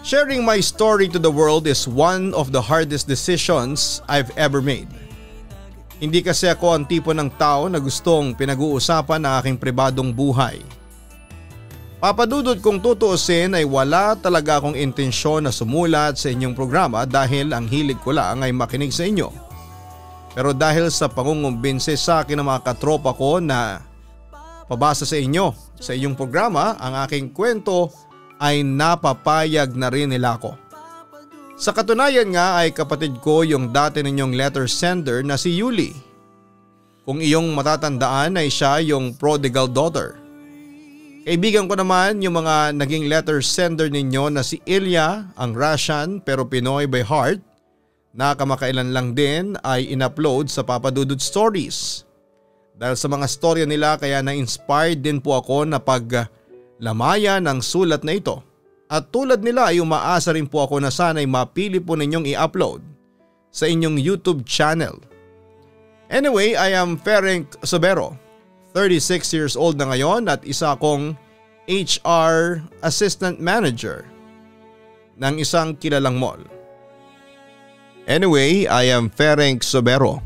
Sharing my story to the world is one of the hardest decisions I've ever made. Hindi kasi ako ang tipo ng tao na gustong pinag-uusapan ng aking pribadong buhay. Papadudod kung tutuusin ay wala talaga akong intensyon na sumulat sa inyong programa dahil ang hilig ko lang ay makinig sa inyo. Pero dahil sa pangungumbinse sa akin ng mga katropa ko na pabasa sa inyo sa inyong programa ang aking kwento ay napapayag na rin nila ako. Sa katunayan nga ay kapatid ko yung dati ninyong letter sender na si Yuli. Kung iyong matatandaan ay siya yung prodigal daughter. Kaibigan ko naman yung mga naging letter sender ninyo na si Ilya, ang Russian pero Pinoy by heart, na kamakailan lang din ay in-upload sa Papa Dudut Stories. Dahil sa mga storya nila kaya na-inspired din po ako na paglamayan ng sulat na ito. At tulad nila ay umaasa rin po ako na sana'y mapili po ninyong i-upload sa inyong YouTube channel. Anyway, I am Ferenc Sobero, 36 years old na ngayon at isa akong HR Assistant Manager ng isang kilalang mall. Anyway, I am Ferenc Sobero,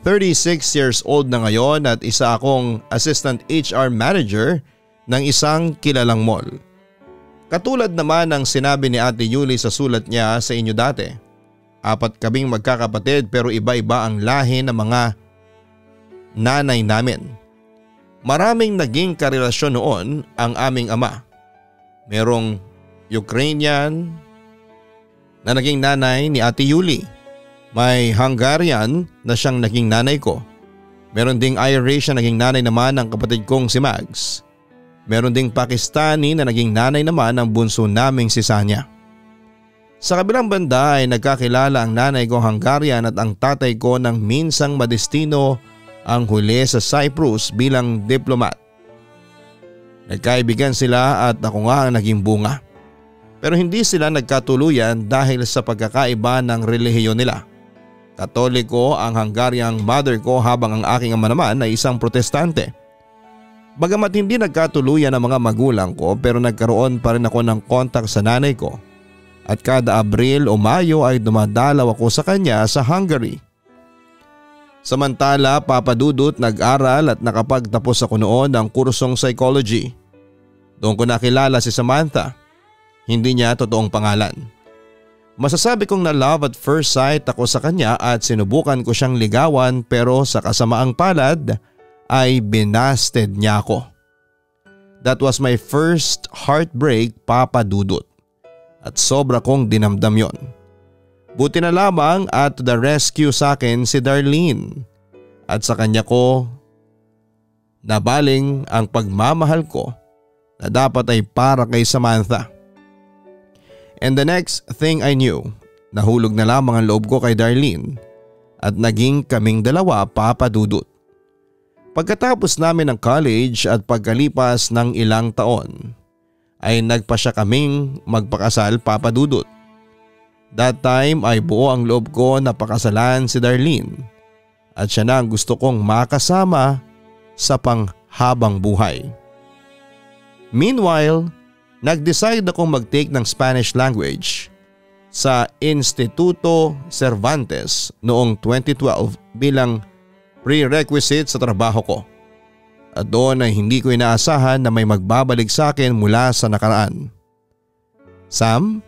36 years old na ngayon at isa akong Assistant HR Manager ng isang kilalang mall. Katulad naman ng sinabi ni Ate Yuli sa sulat niya sa inyo dati, 4 kaming magkakapatid pero iba-iba ang lahi ng mga nanay namin. Maraming naging karelasyon noon ang aming ama. Merong Ukrainian na naging nanay ni Ate Yuli. May Hungarian na siyang naging nanay ko. Meron ding Irish na naging nanay naman ng kapatid kong si Mags. Meron ding Pakistani na naging nanay naman ng bunso naming si Sanya. Sa kabilang banda ay nagkakilala ang nanay ko Hungarian at ang tatay ko nang minsang madestino ang huli sa Cyprus bilang diplomat. Nagkaibigan sila at ako nga ang naging bunga. Pero hindi sila nagkatuluyan dahil sa pagkakaiba ng relihiyon nila. Katoliko ang Hungarian mother ko habang ang aking ama naman ay isang protestante. Bagamat hindi nagkatuluyan ang mga magulang ko pero nagkaroon pa rin ako ng kontak sa nanay ko at kada Abril o Mayo ay dumadalaw ako sa kanya sa Hungary. Samantala papadudot nag-aral at nakapagtapos ako noon ng kursong psychology. Doon ko nakilala si Samantha. Hindi niya totoong pangalan. Masasabi kong na love at first sight ako sa kanya at sinubukan ko siyang ligawan pero sa kasamaang palad ay binasted niya ako. That was my first heartbreak, Papa Dudut. At sobra kong dinamdam yon. Buti na lamang at to the rescue sa akin si Darlene. At sa kanya ko nabaling ang pagmamahal ko na dapat ay para kay Samantha. And the next thing I knew, nahulog na lamang ang loob ko kay Darlene at naging kaming dalawa, Papa Dudut. Pagkatapos namin ng college at pagkalipas ng ilang taon ay nagpa siya kaming magpakasal, Papa Dudut. That time ay buo ang loob ko na pakasalan si Darlene at siya na ang gusto kong makasama sa panghabang buhay. Meanwhile, nag-decide akong mag-take ng Spanish language sa Instituto Cervantes noong 2012 bilang prerequisite sa trabaho ko. At doon ay hindi ko inaasahan na may magbabalik sa akin mula sa nakaraan. Sam,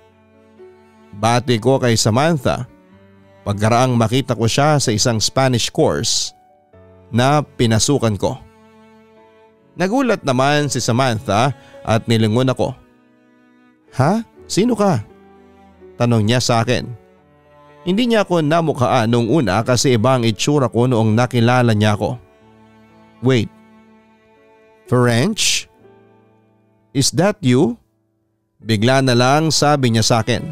bati ko kay Samantha pagkaraang makita ko siya sa isang Spanish course na pinasukan ko. Nagulat naman si Samantha at nilingon ako. Ha? Sino ka? Tanong niya sa akin. Hindi niya ako namukhaan noong una kasi iba ang itsura ko noong nakilala niya ako. Wait. French? Is that you? Bigla na lang sabi niya sa akin.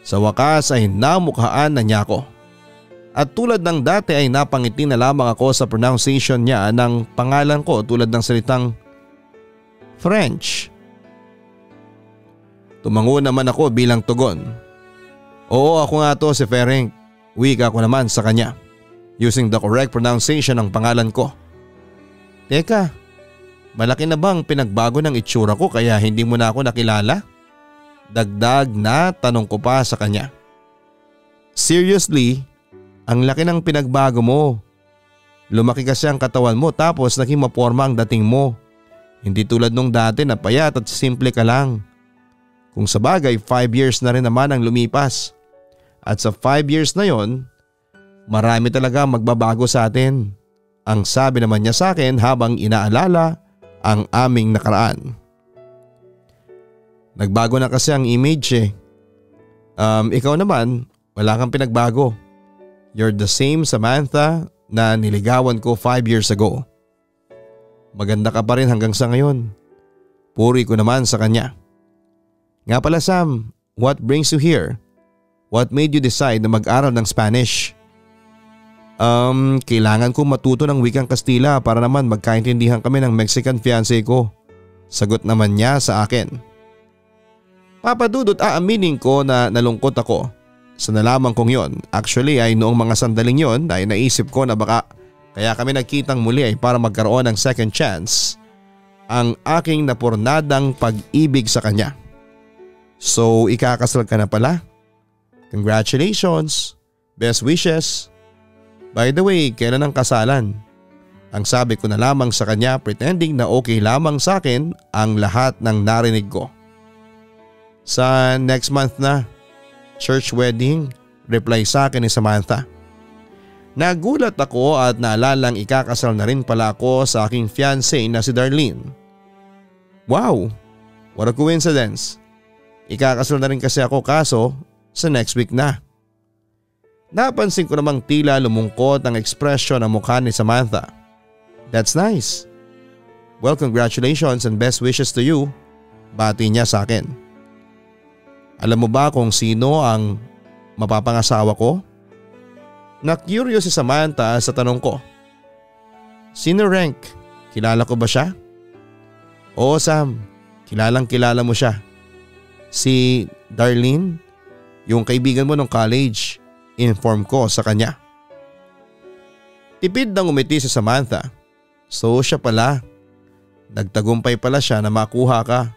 Sa wakas ay namukhaan na niya ako. At tulad ng dati ay napangiti na lamang ako sa pronunciation niya ng pangalan ko tulad ng salitang French. Tumango naman ako bilang tugon. Oo, ako nga to si Ferenc. Wika ko naman sa kanya using the correct pronunciation ng pangalan ko. Teka, malaki na bang pinagbago ng itsura ko kaya hindi mo na ako nakilala? Dagdag na tanong ko pa sa kanya. Seriously, ang laki ng pinagbago mo. Lumaki kasi ang katawan mo tapos naging maporma ang dating mo. Hindi tulad nung dati na payat at simple ka lang. Kung sabagay 5 years na rin naman ang lumipas. At sa 5 years na yon, marami talaga magbabago sa atin. Ang sabi naman niya sa akin habang inaalala ang aming nakaraan. Nagbago na kasi ang image eh. Ikaw naman, wala kang pinagbago. You're the same Samantha na niligawan ko 5 years ago. Maganda ka pa rin hanggang sa ngayon. Puri ko naman sa kanya. Nga pala Sam, what brings you here? What made you decide na mag-aral ng Spanish? Kailangan ko matuto ng wikang Kastila para naman magkaintindihan kami ng Mexican fiancé ko. Sagot naman niya sa akin. Papa Dudut, aaminin ko na nalungkot ako sa nalaman kong yon. Actually ay noong mga sandaling yon ay naisip ko na baka kaya kami nagkitang muli ay para magkaroon ng second chance ang aking napurnadang pag-ibig sa kanya. So ikakasal ka na pala? Congratulations! Best wishes! By the way, kailan ang kasalan? Ang sabi ko na lamang sa kanya pretending na okay lamang sa akin ang lahat ng narinig ko. Sa next month na, church wedding, reply sa akin ni Samantha. Nagulat ako at naalalang ikakasal na rin pala ako sa aking fiancé na si Darlene. Wow, what a coincidence. Ikakasal na rin kasi ako kaso sa next week na. Napansin ko namang tila lumungkot ang ekspresyon ng mukha ni Samantha. That's nice. Well, congratulations and best wishes to you. Bati niya sa akin. Alam mo ba kung sino ang mapapangasawa ko? Na-curious si Samantha sa tanong ko. Sino Rank? Kilala ko ba siya? Oo Sam, kilalang kilala mo siya. Si Darlene, yung kaibigan mo nung college, inform ko sa kanya. Tipid nang umiti si Samantha. So siya pala. Nagtagumpay pala siya na makuha ka.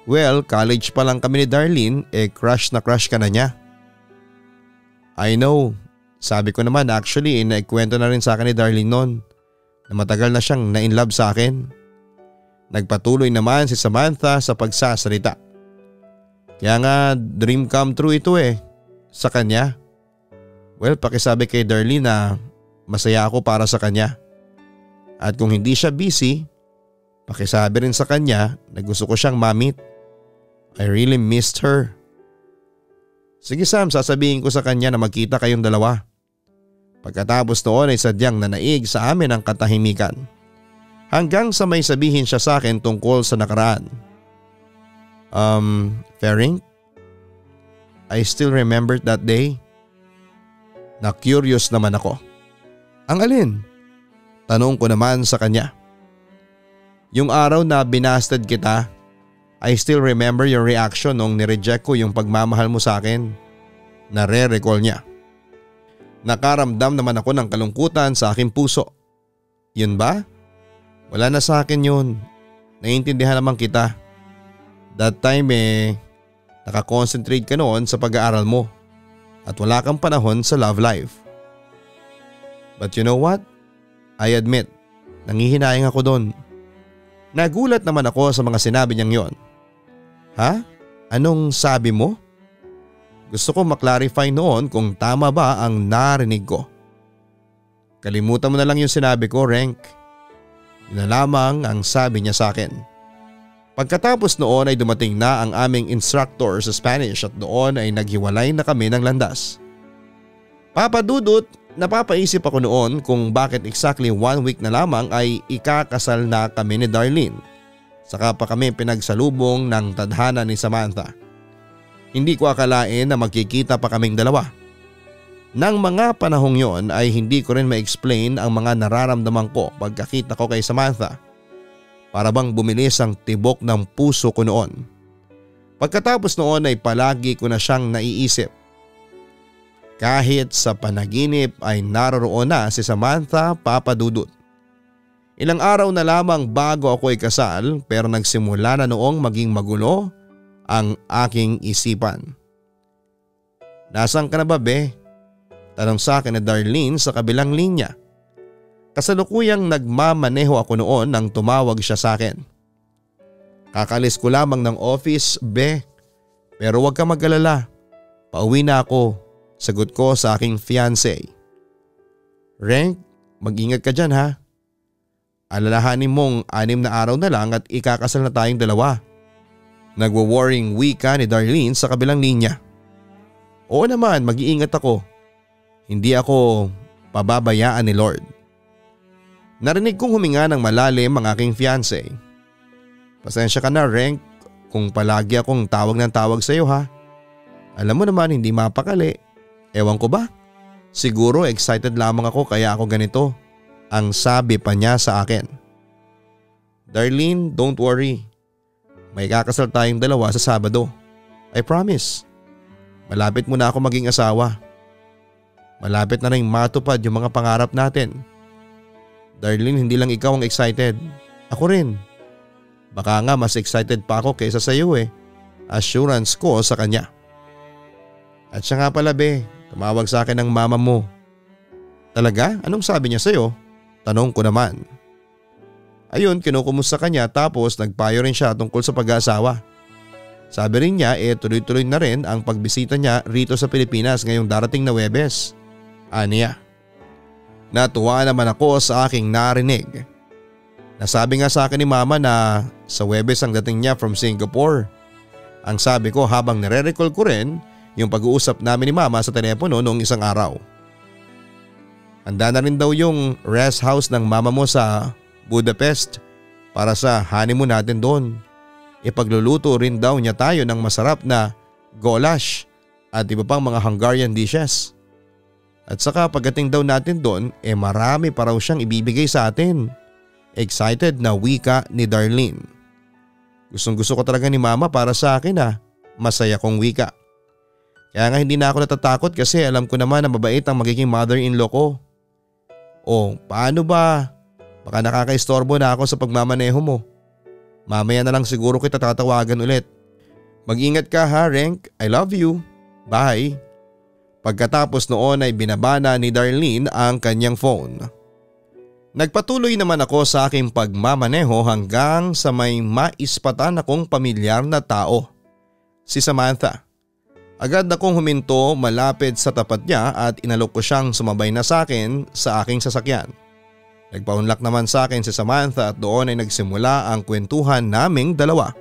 Well, college pa lang kami ni Darlene, crush na crush ka na niya. I know. Sabi ko naman actually naikwento na rin sa akin ni Darlene noon na matagal na siyang na-inlove sa akin. Nagpatuloy naman si Samantha sa pagsasalita. Kaya nga dream come true ito sa kanya. Well, pakisabi kay Darlene na masaya ako para sa kanya. At kung hindi siya busy, pakisabi rin sa kanya na gusto ko siyang mamit. I really missed her. Sige Sam, sasabihin ko sa kanya na magkita kayong dalawa. Pagkatapos noon ay sadyang nanaig sa amin ang katahimikan. Hanggang sa may sabihin siya sa akin tungkol sa nakaraan. Fering? I still remember that day. Na-curious naman ako. Ang alin? Tanong ko naman sa kanya. Yung araw na binasted kita, I still remember your reaction nung nireject ko yung pagmamahal mo sa akin. Nare-recall niya. Nakaramdam naman ako ng kalungkutan sa aking puso. Yun ba? Wala na sa akin yun. Naiintindihan naman kita. That time nakakonsentrate ka noon sa pag-aaral mo at wala kang panahon sa love life. But you know what? I admit, nangihinayang ako doon. Nagulat naman ako sa mga sinabi niyang yon. Ha? Anong sabi mo? Gusto ko maklarify noon kung tama ba ang narinig ko. Kalimutan mo na lang yung sinabi ko, Rank. Yun na lamang ang sabi niya sa akin. Pagkatapos noon ay dumating na ang aming instructor sa Spanish at doon ay naghiwalay na kami ng landas. Papa Dudut, napapaisip ako noon kung bakit exactly 1 week na lamang ay ikakasal na kami ni Darlene. Saka pa kami pinagsalubong ng tadhana ni Samantha. Hindi ko akalain na magkikita pa kaming dalawa. Nang mga panahong yon ay hindi ko rin ma-explain ang mga nararamdaman ko pagkakita ko kay Samantha. Para bang bumilis ang tibok ng puso ko noon. Pagkatapos noon ay palagi ko na siyang naiisip. Kahit sa panaginip ay naroroon na si Samantha, Papa Dudut. Ilang araw na lamang bago ako ikasal pero nagsimula na noong maging magulo ang aking isipan. Nasaan ka na ba, be? Tanong sa akin na Darlene sa kabilang linya. Kasalukuyang nagmamaneho ako noon nang tumawag siya sa akin. Kakalis ko lamang ng office, be. Pero huwag ka mag-alala. Pauwi na ako, sagot ko sa aking fiancé. Renk, mag-ingat ka dyan ha. Alalahanin mong 6 na araw na lang at ikakasal na tayong dalawa. Nagwa-worrying wika ni Darlene sa kabilang linya. Oo naman, mag-iingat ako. Hindi ako pababayaan ni Lord. Narinig kong huminga ng malalim ang aking fiancé. Pasensya ka na, Renk, kung palagi akong tawag ng tawag sa iyo ha. Alam mo naman hindi mapakali. Ewan ko ba? Siguro excited lamang ako kaya ako ganito. Ang sabi pa niya sa akin. Darlene, don't worry. May kakasal tayong dalawa sa Sabado. I promise. Malapit mo na ako maging asawa. Malapit na rin matupad yung mga pangarap natin. Darlene, hindi lang ikaw ang excited. Ako rin. Baka nga mas excited pa ako kaysa sa iyo eh. Assurance ko sa kanya. At siya nga pala be, tumawag sa akin ng mama mo. Talaga? Anong sabi niya sa'yo? Tanong ko naman. Ayun, kinukumusta kanya tapos nagpayo rin siya tungkol sa pag-aasawa. Sabi rin niya tuloy-tuloy na rin ang pagbisita niya rito sa Pilipinas ngayong darating na Huwebes. Aniya. Natuwa naman ako sa aking narinig. Nasabi nga sa akin ni mama na sa Huwebes ang dating niya from Singapore. Ang sabi ko habang nare-recall ko rin yung pag-uusap namin ni mama sa telepono noong isang araw. Handa na rin daw yung rest house ng mama mo sa Budapest para sa honeymoon natin doon. Ipagluluto rin daw niya tayo ng masarap na goulash at iba pang mga Hungarian dishes. At saka pagdating daw natin doon marami pa raw siyang ibibigay sa atin. Excited na wika ni Darlene. Gustong gusto ko talaga ni mama para sa akin masaya kong wika. Kaya nga hindi na ako natatakot kasi alam ko naman na mabait ang magiging mother-in-law ko. O paano ba? Baka nakakaistorbo na ako sa pagmamaneho mo. Mamaya na lang siguro kita tatawagan ulit. Mag-ingat ka ha, Renk. I love you. Bye. Pagkatapos noon ay binabana ni Darlene ang kanyang phone. Nagpatuloy naman ako sa aking pagmamaneho hanggang sa may maispatan akong pamilyar na tao. Si Samantha. Agad akong huminto malapit sa tapat niya at inalok ko siyang sumabay na sa akin sa aking sasakyan. Nagpaunlak naman sa akin si Samantha at doon ay nagsimula ang kwentuhan naming dalawa.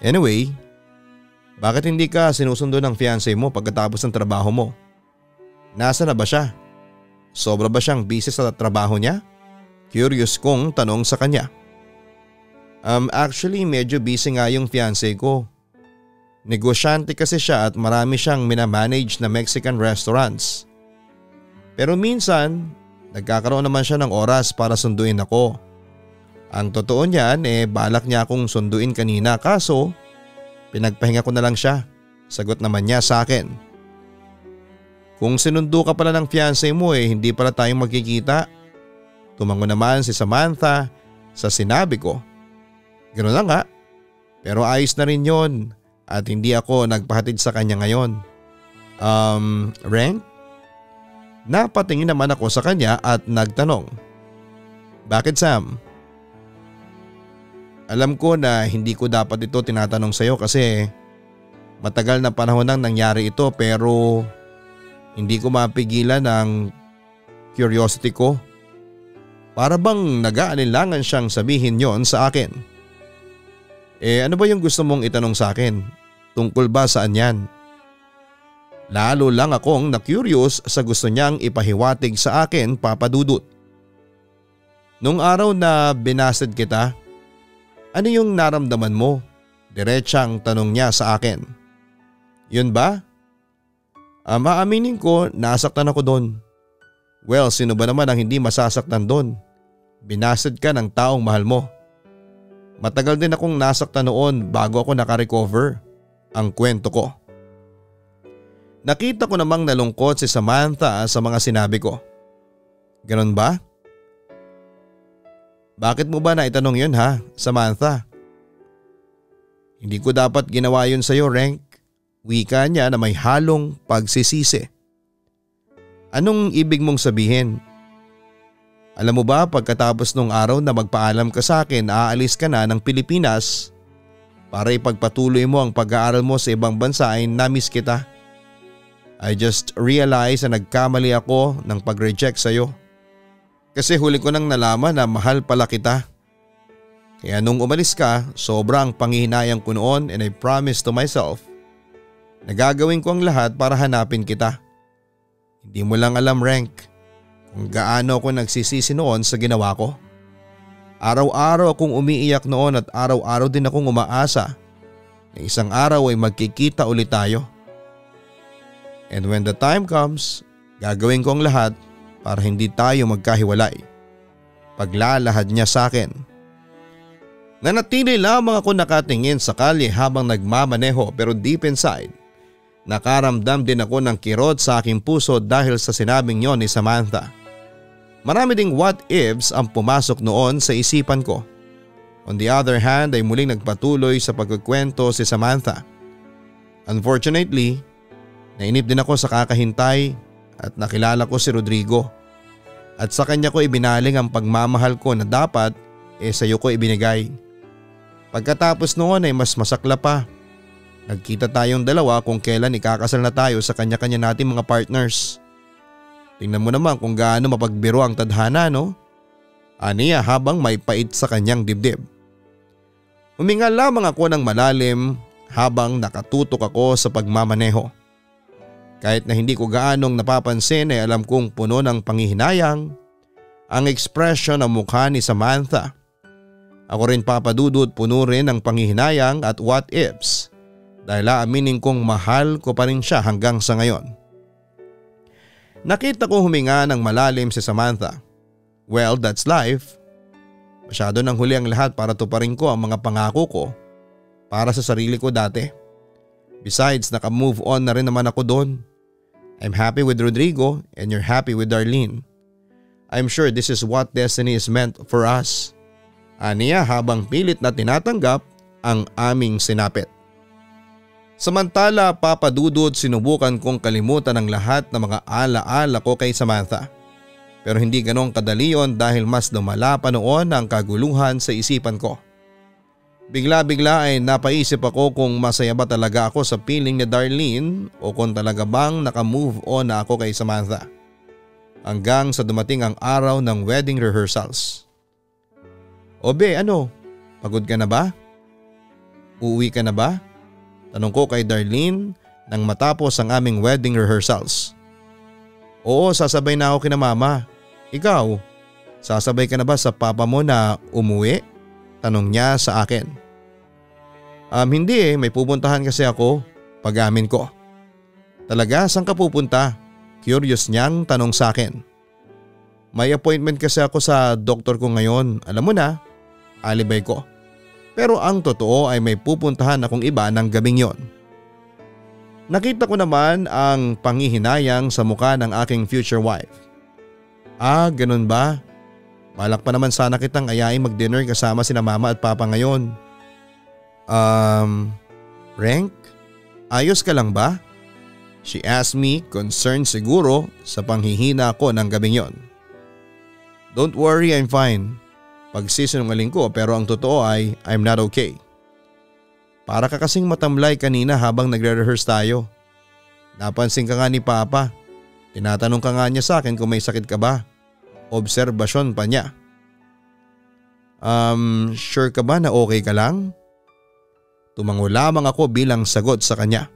Anyway, bakit hindi ka sinusundo ng fiancé mo pagkatapos ng trabaho mo? Nasa na ba siya? Sobra ba siyang busy sa trabaho niya? Curious kong tanong sa kanya. Actually medyo busy nga yung fiancé ko. Negosyante kasi siya at marami siyang minamanage na Mexican restaurants. Pero minsan, nagkakaroon naman siya ng oras para sunduin ako. Ang totoo niyan balak niya akong sunduin kanina kaso pinagpahinga ko na lang siya. Sagot naman niya sa akin. Kung sinundo ka pala ng fiancé mo hindi pala tayong magkikita. Tumango naman si Samantha sa sinabi ko. Ganoon lang nga. Pero ayos na rin yon. At hindi ako nagpahatid sa kanya ngayon. Renk? Napatingin naman ako sa kanya at nagtanong. Bakit Sam? Alam ko na hindi ko dapat ito tinatanong sa iyo kasi matagal na panahon nang nangyari ito pero hindi ko mapigilan ang curiosity ko. Para bang nag-aalinlangan siyang sabihin yon sa akin. Ano ba yung gusto mong itanong sa akin? Tungkol ba saan yan? Lalo lang akong na-curious sa gusto niyang ipahiwatig sa akin, Papa Dudut. Nung araw na binasted kita, ano yung naramdaman mo? Diretsang tanong niya sa akin. Yun ba? Maaminin ko, nasaktan ako doon. Well, sino ba naman ang hindi masasaktan doon? Binasted ka ng taong mahal mo. Matagal din akong nasaktan noon bago ako nakarecover. Ang kwento ko. Nakita ko namang nalungkot si Samantha sa mga sinabi ko. Ganon ba? Bakit mo ba naitanong yun ha, Samantha? Hindi ko dapat ginawa yun sa'yo, Renk. Wika niya na may halong pagsisisi. Anong ibig mong sabihin? Alam mo ba, pagkatapos nung araw na magpaalam ka sa akin, aalis ka na ng Pilipinas para ipagpatuloy mo ang pag-aaral mo sa ibang bansa ay namiss kita. I just realized na nagkamali ako ng pag-reject sa'yo. Kasi huli ko nang nalaman na mahal pala kita. Kaya nung umalis ka, sobrang panghihinayang ko noon and I promised to myself na gagawin ko ang lahat para hanapin kita. Hindi mo lang alam, Renk, kung gaano ako nagsisisi noon sa ginawa ko. Araw-araw akong umiiyak noon at araw-araw din akong umaasa na isang araw ay magkikita ulit tayo. And when the time comes, gagawin ko ang lahat para hindi tayo magkahiwalay. Paglalahad niya sa akin. Nanatili lamang ako nakatingin sa kalye habang nagmamaneho pero deep inside, nakaramdam din ako ng kirot sa aking puso dahil sa sinabing yon ni Samantha. Marami ding what ifs ang pumasok noon sa isipan ko. On the other hand ay muling nagpatuloy sa pagkukwento si Samantha. Unfortunately, nainip din ako sa kakahintay at nakilala ko si Rodrigo. At sa kanya ko ibinaling ang pagmamahal ko na dapat sa iyo ko ibinigay. Pagkatapos noon ay mas masakla pa. Nagkita tayong dalawa kung kailan ikakasal na tayo sa kanya-kanya nating mga partners. Tingnan mo naman kung gaano mapagbiro ang tadhana, no? Aniya habang may pait sa kanyang dibdib. Huminga lamang ako ng malalim habang nakatutok ako sa pagmamaneho. Kahit na hindi ko gaanong napapansin ay alam kong puno ng panghihinayang ang ekspresyon ng mukha ni Samantha. Ako rin papadudod puno rin ng panghihinayang at what ifs dahil aaminin kong mahal ko pa rin siya hanggang sa ngayon. Nakita ko huminga ng malalim si Samantha. Well, that's life. Masyado nang huli ang lahat para tuparin ko ang mga pangako ko para sa sarili ko dati. Besides, naka-move on na rin naman ako doon. I'm happy with Rodrigo and you're happy with Darlene. I'm sure this is what destiny is meant for us. Aniya habang pilit na tinatanggap ang aming sinapit. Samantala, papadudod, sinubukan kong kalimutan ang lahat ng mga alaala ko kay Samantha. Pero hindi ganong kadali yon dahil mas lumala pa noon ang kaguluhan sa isipan ko. Bigla-bigla ay napaisip ako kung masaya ba talaga ako sa piling ni Darlene o kung talaga bang naka-move on na ako kay Samantha. Hanggang sa dumating ang araw ng wedding rehearsals. Obe, ano? Pagod ka na ba? Uuwi ka na ba? Tanong ko kay Darlene nang matapos ang aming wedding rehearsals. Oo, sasabay na ako kina mama. Ikaw, sasabay ka na ba sa papa mo na umuwi? Tanong niya sa akin. Hindi may pupuntahan kasi ako. Pag-amin ko. Talaga, saan ka pupunta? Curious niyang tanong sa akin. May appointment kasi ako sa doktor ko ngayon. Alam mo na, alibay ko. Pero ang totoo ay may pupuntahan akong iba ng gabing yon. Nakita ko naman ang panghihinayang sa mukha ng aking future wife. Ganun ba? Balak pa naman sana kitang ayaing mag-dinner kasama sina mama at papa ngayon. Renk, ayos ka lang ba? She asked me, concerned siguro sa panghihina ko ng gabing yon. Don't worry, I'm fine. Pagsisinungaling ko pero ang totoo ay I'm not okay. Para ka kasing matamlay kanina habang nagre-rehearse tayo. Napansin ka nga ni Papa. Tinatanong ka nga niya sa akin kung may sakit ka ba. Obserbasyon pa niya. Sure ka ba na okay ka lang? Tumango lamang ako bilang sagot sa kanya.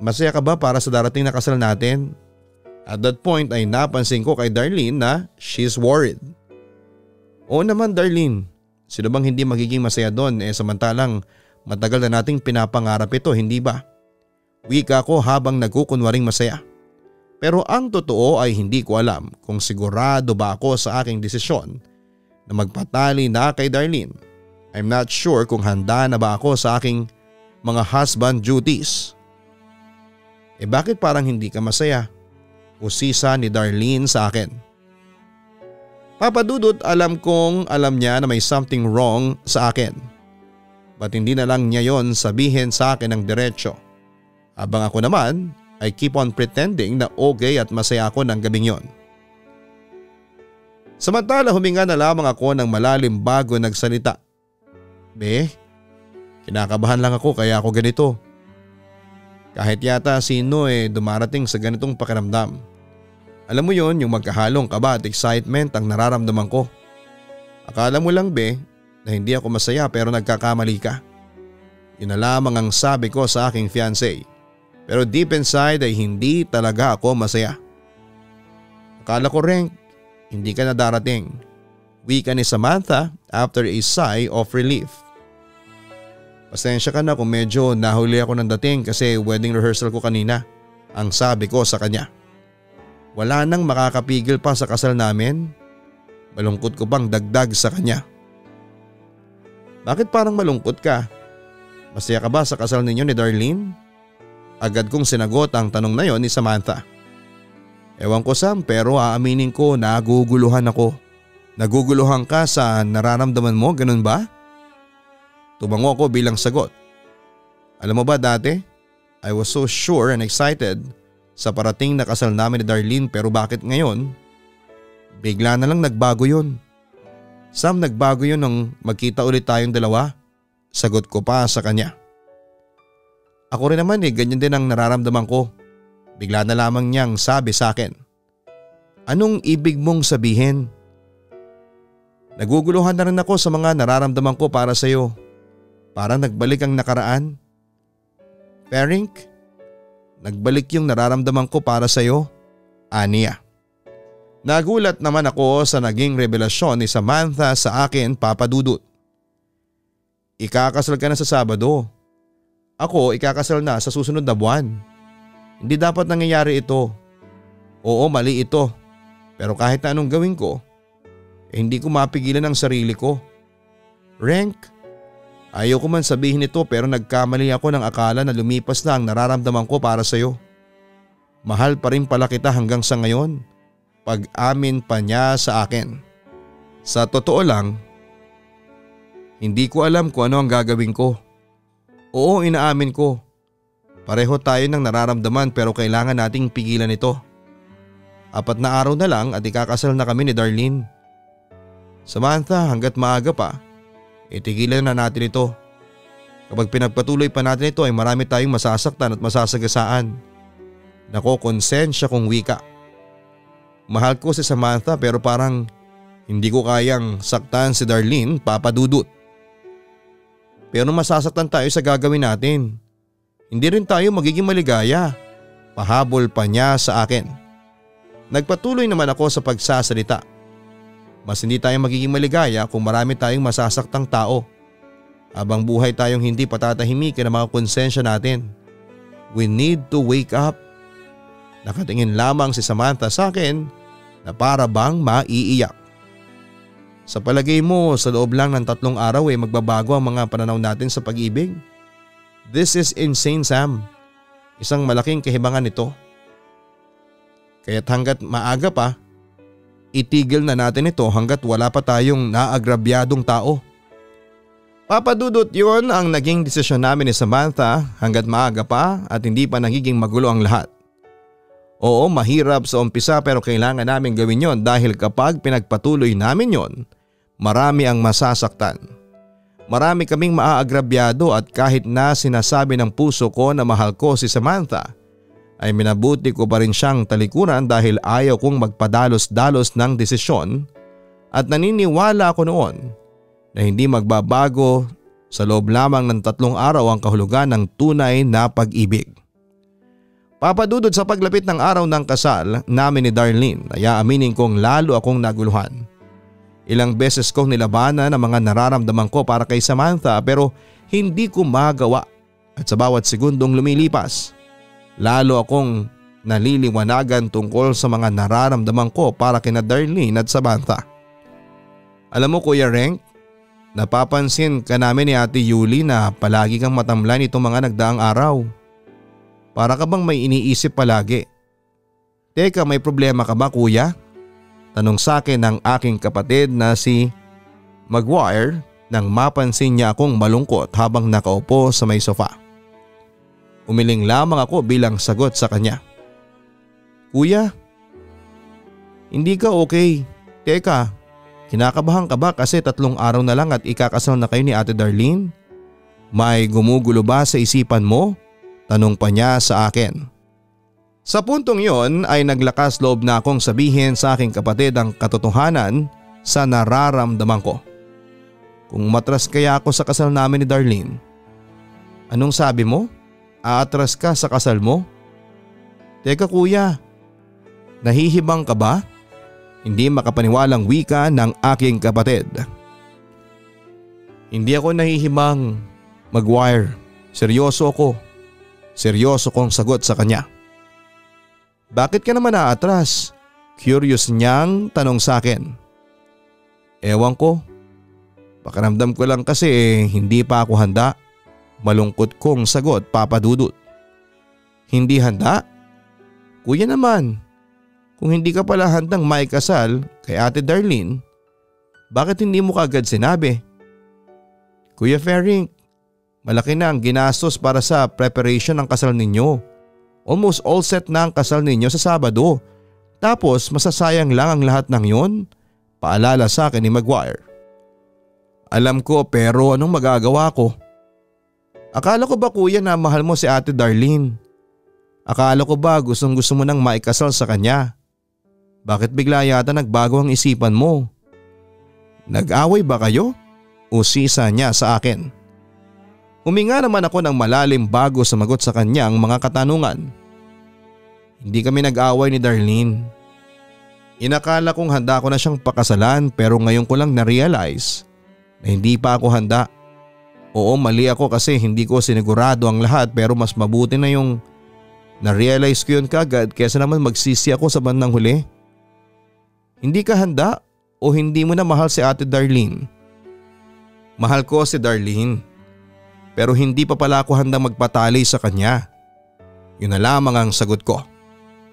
Masaya ka ba para sa darating na kasal natin? At that point ay napansin ko kay Darlene na she's worried. Oo naman Darlene, sino bang hindi magiging masaya doon samantalang matagal na nating pinapangarap ito, hindi ba? Wika ko habang nagkukunwaring masaya. Pero ang totoo ay hindi ko alam kung sigurado ba ako sa aking desisyon na magpatali na kay Darlene. I'm not sure kung handa na ba ako sa aking mga husband duties. Bakit parang hindi ka masaya? Usisa ni Darlene sa akin. Papadudot, alam kong alam niya na may something wrong sa akin. Ba't hindi na lang niya yon sabihin sa akin ng diretsyo? Habang ako naman ay keep on pretending na okay at masaya ako ng gabing yon. Samantala huminga na lamang ako ng malalim bago nagsalita. Be, kinakabahan lang ako kaya ako ganito. Kahit yata sino dumarating sa ganitong pakiramdam. Alam mo yon, yung magkahalong kaba at excitement ang nararamdaman ko. Akala mo lang be na hindi ako masaya pero nagkakamali ka. Yun na lamang ang sabi ko sa aking fiancé. Pero deep inside ay hindi talaga ako masaya. Akala ko Renk, hindi ka na darating. Wika ni Samantha after a sigh of relief. Pasensya ka na kung medyo nahuli ako ng dating kasi wedding rehearsal ko kanina. Ang sabi ko sa kanya. Wala nang makakapigil pa sa kasal namin. Malungkot ko bang dagdag sa kanya. Bakit parang malungkot ka? Masaya ka ba sa kasal ninyo ni Darlene? Agad kong sinagot ang tanong na yon ni Samantha. Ewan ko Sam pero aaminin ko naguguluhan ako. Naguguluhan ka sa nararamdaman mo, ganun ba? Tumango ako bilang sagot. Alam mo ba dati? I was so sure and excited sa parating na kasal namin ni Darlene pero bakit ngayon? Bigla na lang nagbago yun. Sam, nagbago yun nung magkita ulit tayong dalawa. Sagot ko pa sa kanya. Ako rin naman ganyan din ang nararamdaman ko. Bigla na lamang niyang sabi sa akin. Anong ibig mong sabihin? Naguguluhan na rin ako sa mga nararamdaman ko para sa iyo. Parang nagbalik ang nakaraan. Perink, nagbalik yung nararamdaman ko para sa iyo. Aniya. Nagulat naman ako sa naging revelasyon ni Samantha sa akin, Papa Dudut. Ikakasal ka na sa Sabado. Ako ikakasal na sa susunod na buwan. Hindi dapat nangyayari ito. Oo, mali ito. Pero kahit na anong gawin ko, hindi ko mapigilan ang sarili ko. Renk, ayaw ko man sabihin ito pero nagkamali ako ng akala na lumipas na ang nararamdaman ko para sa iyo. Mahal pa rin pala kita hanggang sa ngayon. Pag-amin pa niya sa akin. Sa totoo lang, hindi ko alam kung ano ang gagawin ko. Oo, inaamin ko. Pareho tayo ng nararamdaman pero kailangan nating pigilan ito. 4 na araw na lang at ikakasal na kami ni Darlene. Samantha, hanggat maaga pa, itigilan na natin ito. Kapag pinagpatuloy pa natin ito ay marami tayong masasaktan at masasagasaan. Nako, konsensya kong wika. Mahal ko si Samantha pero parang hindi ko kayang saktan si Darlene, Papa Dudut. Pero masasaktan tayo sa gagawin natin. Hindi rin tayo magiging maligaya. Pahabol pa niya sa akin. Nagpatuloy naman ako sa pagsasalita. Mas hindi tayo magiging maligaya kung marami tayong masasaktang tao. Habang buhay tayong hindi patatahimikin ang mga konsensya natin. We need to wake up. Nakatingin lamang si Samantha sa akin na para bang maiiyak. Sa palagay mo sa loob lang ng 3 araw magbabago ang mga pananaw natin sa pag-ibig? This is insane, Sam. Isang malaking kahibangan ito. Kaya't hanggat maaga pa, itigil na natin ito hanggat wala pa tayong naagrabyadong tao. Papa Dudut, yun ang naging desisyon namin ni Samantha hanggat maaga pa at hindi pa nagiging magulo ang lahat. Oo, mahirap sa umpisa pero kailangan namin gawin yon dahil kapag pinagpatuloy namin yon, marami ang masasaktan. Marami kaming maaagrabyado at kahit na sinasabi ng puso ko na mahal ko si Samantha, ay minabuti ko pa rin siyang talikuran dahil ayaw kong magpadalos-dalos ng desisyon at naniniwala ako noon na hindi magbabago sa loob lamang ng 3 araw ang kahulugan ng tunay na pag-ibig. Papadudod sa paglapit ng araw ng kasal namin ni Darlene ay aaminin kong lalo akong naguluhan. Ilang beses kong nilabanan ang mga nararamdaman ko para kay Samantha pero hindi ko magawa at sa bawat segundong lumilipas, lalo akong naliliwanagan tungkol sa mga nararamdaman ko para kina Darlene at Samantha. Alam mo Kuya Renk, napapansin ka namin ni Ate Yuli na palagi kang matamlay nitong mga nagdaang araw. Para ka bang may iniisip palagi? Teka, may problema ka ba kuya? Tanong sa akin ng aking kapatid na si Maguire nang mapansin niya akong malungkot habang nakaupo sa may sofa. Umiling lamang ako bilang sagot sa kanya. Kuya, hindi ka okay. Teka, kinakabahan ka ba kasi 3 araw na lang at ikakasal na kayo ni Ate Darlene? May gumugulo ba sa isipan mo? Tanong pa niya sa akin. Sa puntong yon ay naglakas loob na akong sabihin sa aking kapatid ang katotohanan sa nararamdaman ko. Kung matras kaya ako sa kasal namin ni Darlene. Anong sabi mo? Aatras ka sa kasal mo? Teka kuya, nahihibang ka ba? Hindi makapaniwalang wika ng aking kapatid. Hindi ako nahihibang, Maguire. Seryoso ako. Seryoso kong sagot sa kanya. Bakit ka naman aatras? Curious niyang tanong sa akin. Ewan ko. Pakiramdam ko lang kasi hindi pa ako handa. Malungkot kong sagot, Papa Dudut. Hindi handa? Kuya naman, kung hindi ka pala handang maikasal kay Ate Darlene, bakit hindi mo kaagad sinabi? Kuya Ferring, malaki na ang ginastos para sa preparation ng kasal ninyo. Almost all set na ang kasal ninyo sa Sabado. Tapos masasayang lang ang lahat ng yon? Paalala sa akin ni Maguire. Alam ko pero anong magagawa ko? Akala ko ba kuya na mahal mo si Ate Darlene? Akala ko ba gustong gusto mo nang maikasal sa kanya? Bakit bigla yata nagbago ang isipan mo? Nag-away ba kayo? Usisa niya sa akin. Huminga naman ako ng malalim bago sumagot sa kanya ang mga katanungan. Hindi kami nag-away ni Darlene. Inakala kong handa ko na siyang pakasalan pero ngayon ko lang na-realize na hindi pa ako handa. Oo, mali ako kasi hindi ko sinigurado ang lahat pero mas mabuti na yung na-realize ko yun kagad kaysa naman magsisi ako sa bandang huli. Hindi ka handa o hindi mo na mahal si Ate Darlene? Mahal ko si Darlene pero hindi pa pala ako handang magpatali sa kanya. Yun na lamang ang sagot ko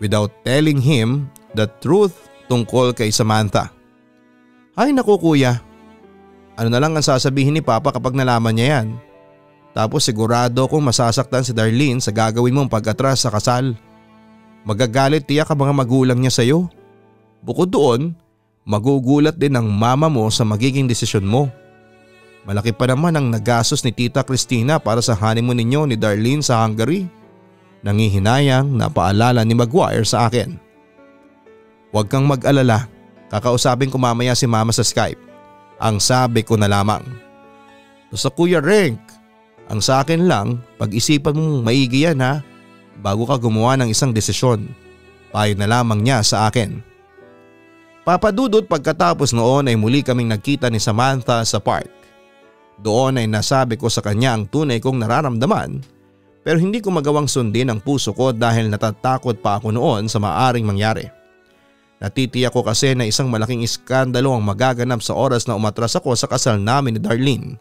without telling him the truth tungkol kay Samantha. Ay naku kuya. Ano na lang ang sasabihin ni Papa kapag nalaman niya yan? Tapos sigurado kong masasaktan si Darlene sa gagawin mong pag-atras sa kasal. Magagalit tiyak ang mga magulang niya sa iyo. Bukod doon, magugulat din ang mama mo sa magiging desisyon mo. Malaki pa naman ang nagastos ni Tita Christina para sa honeymoon ninyo ni Darlene sa Hungary. Nangihinayang na paalala ni Maguire sa akin. Huwag kang mag-alala, kakausapin ko mamaya si Mama sa Skype. Ang sabi ko na lamang. Sa Kuya Renk, ang sa akin lang, pag-isipan mong maigi yan ha, bago ka gumawa ng isang desisyon. Payo na lamang niya sa akin. Papadudot pagkatapos noon ay muli kaming nagkita ni Samantha sa park. Doon ay nasabi ko sa kanya ang tunay kong nararamdaman pero hindi ko magawang sundin ang puso ko dahil natatakot pa ako noon sa maaring mangyari. Natitiyak ko kasi na isang malaking iskandalo ang magaganap sa oras na umatras ako sa kasal namin ni Darlene.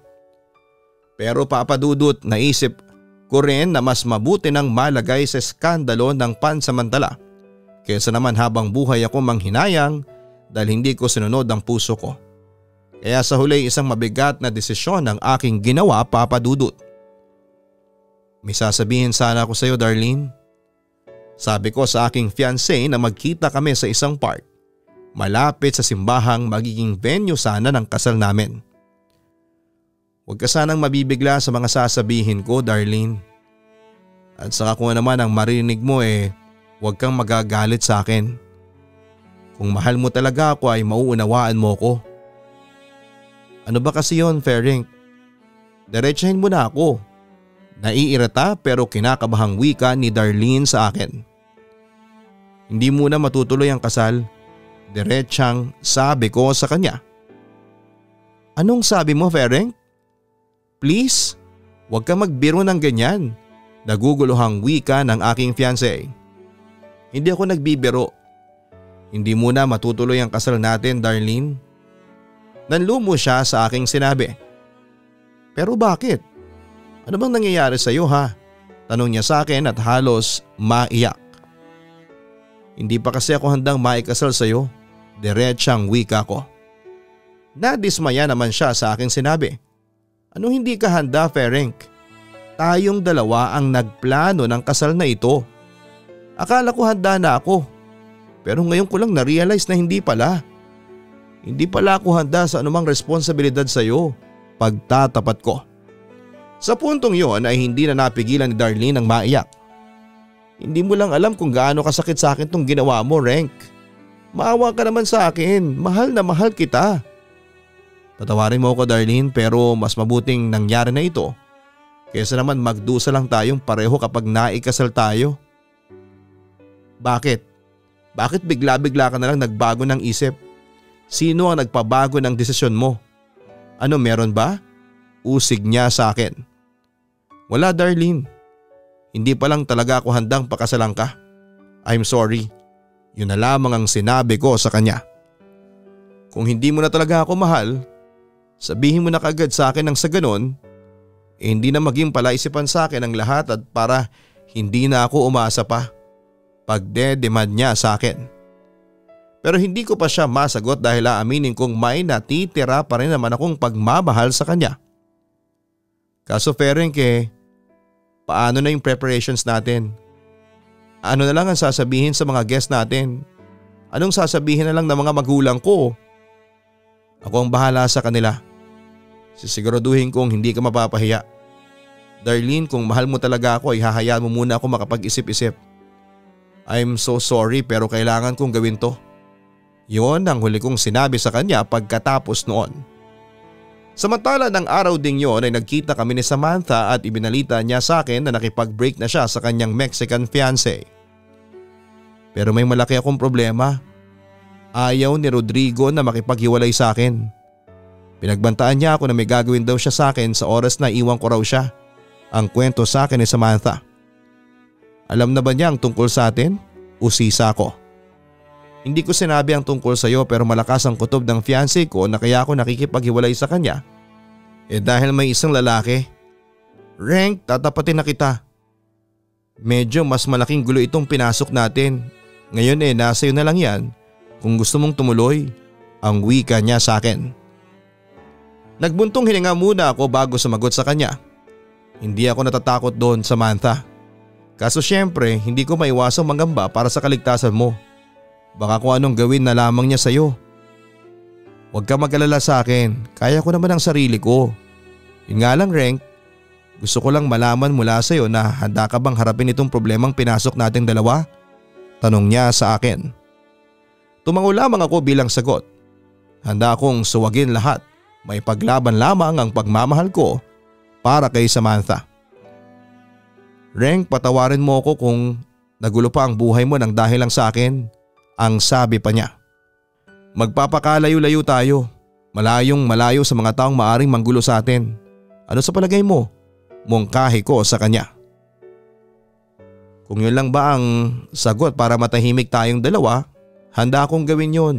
Pero Papadudut, naisip ko rin na mas mabuti nang malagay sa iskandalo ng pansamantala kaysa naman habang buhay ako manghinayang dahil hindi ko sinunod ang puso ko. Kaya sa huli isang mabigat na desisyon ang aking ginawa, Papadudut. May sasabihin sana ako sa iyo Darlene. Sabi ko sa aking fiancé na magkita kami sa isang park malapit sa simbahang magiging venue sana ng kasal namin. Huwag ka sanang mabibigla sa mga sasabihin ko Darlene. At saka kung naman ang marinig mo huwag kang magagalit sa akin. Kung mahal mo talaga ako ay mauunawaan mo ko. Ano ba kasi yon Ferring? Diretsahin mo na ako. Naiirita pero kinakabahang wika ni Darlene sa akin. Hindi muna matutuloy ang kasal. Diretsang sabi ko sa kanya. Anong sabi mo Ferring? Please, huwag kang magbiro ng ganyan. Naguguluhang wika ng aking fiancé. Hindi ako nagbibiro. Hindi muna matutuloy ang kasal natin Darlene. Nanlumo siya sa aking sinabi. Pero bakit? Ano bang nangyayari sa iyo ha? Tanong niya sa akin at halos maiyak. Hindi pa kasi ako handang maikasal sa iyo. Diretsang wika ko. Nadismaya naman siya sa aking sinabi. Anong hindi ka handa, Ferenc? Tayong dalawa ang nagplano ng kasal na ito. Akala ko handa na ako. Pero ngayon ko lang na-realize na hindi pala. Hindi pala ako handa sa anumang responsibilidad sa iyo. Pagtatapat ko. Sa puntong yon ay hindi na napigilan ni Darlene ang maiyak. Hindi mo lang alam kung gaano kasakit sa akin tong ginawa mo, Renk. Maawa ka naman sa akin. Mahal na mahal kita. Patawarin mo ako, Darlene, pero mas mabuting nangyari na ito kaysa naman magdusa lang tayong pareho kapag naikasal tayo. Bakit? Bakit bigla-bigla ka na lang nagbago ng isip? Sino ang nagpabago ng desisyon mo? Ano, meron ba? Usig niya sa akin. Wala, Darlene. Hindi pa lang talaga ako handang pakasalan ka. I'm sorry. Yun na lamang ang sinabi ko sa kanya. Kung hindi mo na talaga ako mahal, sabihin mo na kaagad sa akin nang sa ganon, hindi na maging palaisipan sa akin ang lahat at para hindi na ako umasa pa. Pagde-demand niya sa akin. Pero hindi ko pa siya masagot dahil aaminin kong may natitira pa rin naman akong pagmamahal sa kanya. Kaso Ferenc, paano na yung preparations natin? Ano na lang ang sasabihin sa mga guests natin? Anong sasabihin na lang ng mga magulang ko? Ako ang bahala sa kanila. Sisiguraduhin kong hindi ka mapapahiya. Darlene, kung mahal mo talaga ako ay hahayaan mo muna ako makapag-isip-isip. I'm so sorry pero kailangan kong gawin to. Yon ang huli kong sinabi sa kanya pagkatapos noon. Samantala ng araw ding yon ay nagkita kami ni Samantha at ibinalita niya sa akin na nakipag-break na siya sa kanyang Mexican fiancé. Pero may malaki akong problema. Ayaw ni Rodrigo na makipaghiwalay sa akin. Pinagbantaan niya ako na may gagawin daw siya sa akin sa oras na iwan ko raw siya. Ang kwento sa akin ni Samantha. Alam na ba niya ang tungkol sa atin? Usisa ko. Hindi ko sinabi ang tungkol sa iyo pero malakas ang kutob ng fiancé ko na kaya ako nakikipaghiwalay sa kanya. Dahil may isang lalaki. Renk, tatapatin na kita. Medyo mas malaking gulo itong pinasok natin. Ngayon nasa iyo na lang yan. Kung gusto mong tumuloy, ang wika niya sa akin. Nagbuntong hininga muna ako bago sumagot sa kanya. Hindi ako natatakot doon, Samantha. Kaso syempre hindi ko maiwasang mangamba para sa kaligtasan mo. Baka kung anong gawin na lamang niya sa iyo. Huwag ka mag-alala sa akin, kaya ko naman ang sarili ko. Yun nga lang, Renk, gusto ko lang malaman mula sa iyo na handa ka bang harapin itong problemang pinasok nating dalawa? Tanong niya sa akin. Tumango lamang ako bilang sagot. Handa akong suwagin lahat, may paglaban lamang ang pagmamahal ko para kay Samantha. Renk, patawarin mo ako kung nagulo pa ang buhay mo nang dahil lang sa akin. Ang sabi pa niya. Magpapakalayo-layo tayo. Malayong malayo sa mga taong maaring manggulo sa atin. Ano sa palagay mo? Mungkahi ko sa kanya. Kung yun lang ba ang sagot para matahimik tayong dalawa, handa akong gawin yun.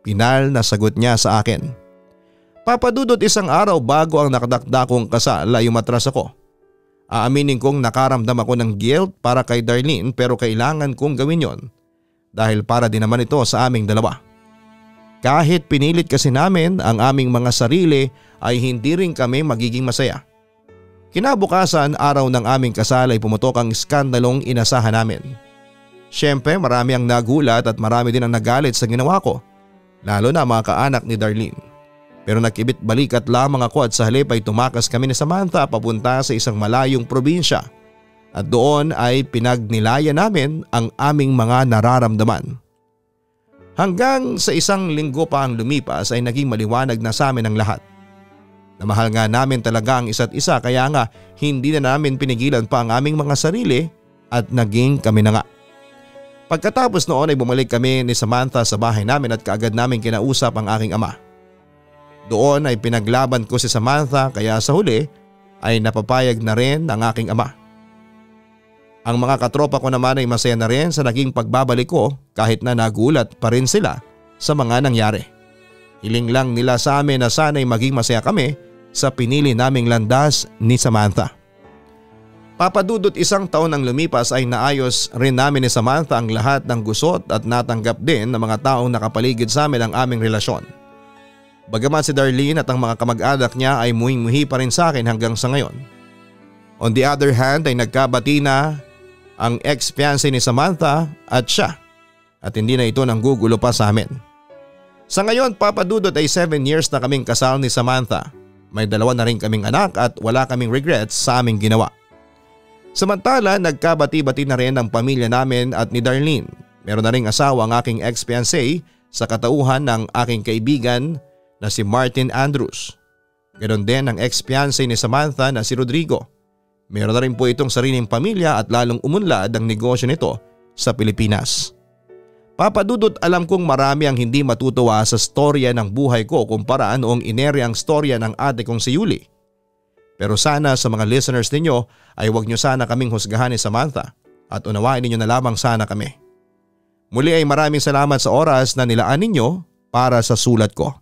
Pinal na sagot niya sa akin. Papadudot isang araw bago ang nakadakda kong kasal ay umatras ako. Aaminin kong nakaramdam ako ng guilt para kay Darlene pero kailangan kong gawin yon. Dahil para din naman ito sa aming dalawa. Kahit pinilit kasi namin ang aming mga sarili ay hindi rin kami magiging masaya. Kinabukasan araw ng aming kasal ay pumutok ang skandalong inasahan namin. Siyempre marami ang nagulat at marami din ang nagalit sa ginawa ko. Lalo na mga kaanak ni Darlene. Pero nagkibit balikat lamang ako at sa halip ay tumakas kami ni Samantha papunta sa isang malayong probinsya. At doon ay pinagnilayan namin ang aming mga nararamdaman. Hanggang sa isang linggo pa ang lumipas ay naging maliwanag na sa amin ang lahat. Na mahal nga namin talaga ang isa't isa kaya nga hindi na namin pinigilan pa ang aming mga sarili at naging kami na nga. Pagkatapos noon ay bumalik kami ni Samantha sa bahay namin at kaagad namin kinausap ang aking ama. Doon ay pinaglaban ko si Samantha kaya sa huli ay napapayag na rin ang aking ama. Ang mga katropa ko naman ay masaya na rin sa naging pagbabalik ko kahit na nagulat pa rin sila sa mga nangyari. Hiling lang nila sa amin na sana'y maging masaya kami sa pinili naming landas ni Samantha. Papadudot isang taon nang lumipas ay naayos rin namin ni Samantha ang lahat ng gusot at natanggap din ng mga taong nakapaligid sa amin ang aming relasyon. Bagaman si Darlene at ang mga kamag-anak niya ay muhing-muhi pa rin sa akin hanggang sa ngayon. On the other hand ay nagkabati na ang ex-fiancé ni Samantha at siya at hindi na ito nanggugulo pa sa amin. Sa ngayon Papa Dudut ay 7 years na kaming kasal ni Samantha. May 2 na rin kaming anak at wala kaming regrets sa aming ginawa. Samantala nagkabati-bati na rin ang pamilya namin at ni Darlene. Meron na ring asawa ang aking ex-fiancé sa katauhan ng aking kaibigan na si Martin Andrews. Ganon din ang ex-fiancé ni Samantha na si Rodrigo. Meron na rin po itong sariling pamilya at lalong umunlad ang negosyo nito sa Pilipinas. Papa Dudut, alam kong marami ang hindi matutuwa sa storya ng buhay ko kumpara noong inere ang storya ng ate kong si Yuli. Pero sana sa mga listeners ninyo ay huwag nyo sana kaming husgahan ni Samantha at unawain ninyo na lamang sana kami. Muli ay maraming salamat sa oras na nilaan ninyo para sa sulat ko.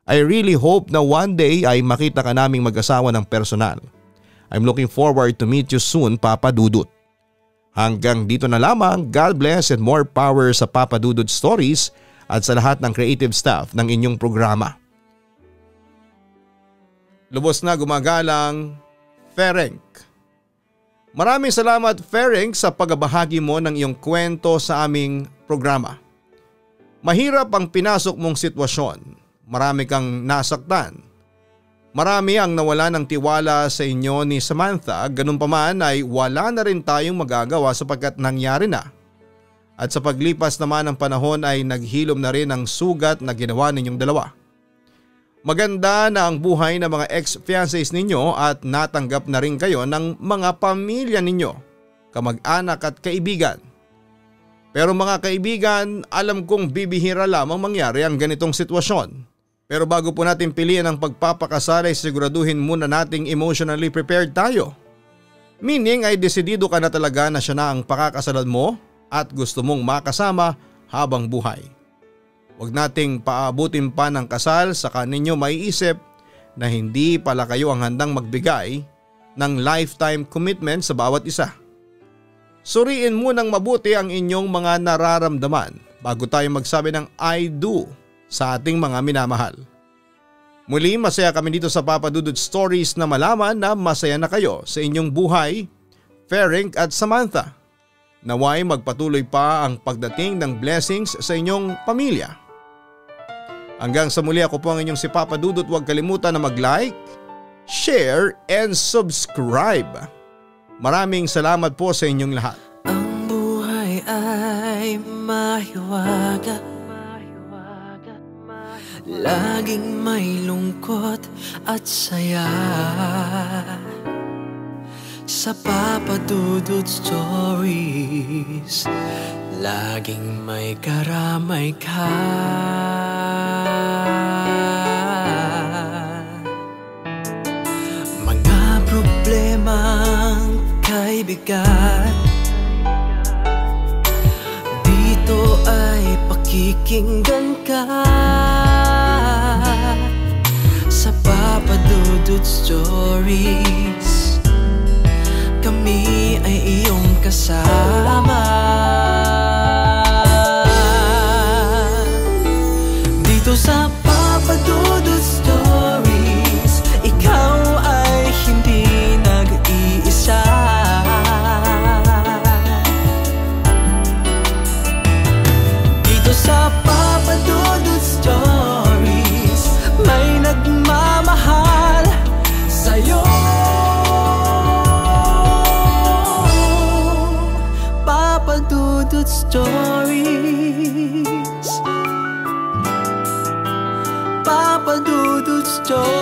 I really hope na one day ay makita ka naming mag-asawa ng personal. I'm looking forward to meet you soon, Papa Dudut. Hanggang dito na lamang. God bless and more power sa Papa Dudut Stories at sa lahat ng creative staff ng inyong programa. Lubos na gumagalang, Ferenc. Maraming salamat, Ferenc, sa pagbahagi mo ng iyong kwento sa aming programa. Mahirap ang pinasok mong sitwasyon. Marami kang nasaktan. Marami ang nawala ng tiwala sa inyo ni Samantha, ganun pa man ay wala na rin tayong magagawa sapagkat nangyari na. At sa paglipas naman ng panahon ay naghilom na rin ang sugat na ginawa ninyong dalawa. Maganda na ang buhay ng mga ex-fiancés ninyo at natanggap na rin kayo ng mga pamilya ninyo, kamag-anak at kaibigan. Pero mga kaibigan, alam kong bibihira lamang mangyari ang ganitong sitwasyon. Pero bago po natin piliin ang pagpapakasal ay siguraduhin muna nating emotionally prepared tayo. Meaning ay desidido ka na talaga na siya na ang pakakasalan mo at gusto mong makasama habang buhay. Huwag nating paabutin pa ng kasal saka ninyo maiisip na hindi pala kayo ang handang magbigay ng lifetime commitment sa bawat isa. Suriin munang mabuti ang inyong mga nararamdaman bago tayo magsabi ng I do sa ating mga minamahal. Muli, masaya kami dito sa Papa Dudut Stories na malaman na masaya na kayo sa inyong buhay, Ferenc at Samantha. Naway magpatuloy pa ang pagdating ng blessings sa inyong pamilya. Hanggang sa muli, ako po ang inyong si Papa Dudut. Huwag kalimutan na mag-like, share and subscribe. Maraming salamat po sa inyong lahat. Ang buhay ay mahiwaga, laging may lungkot at saya. Sa Papa Dudut Stories, laging may karamay ka. Mga problemang kay bigat, dito ay pakikinggan ka. Sa Papa Dudut Stories, kami ay iyong kasama. Dito sa Papa Dudut Stories, ikaw ay hindi nag-iisa. Dito sa Papa Dudut Stories, may nagmamahal sa'yo. Papa Dudut Stories, Papa Dudut Stories,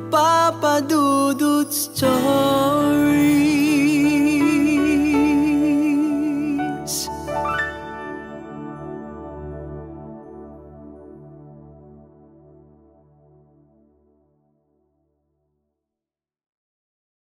Papa Dudut Stories.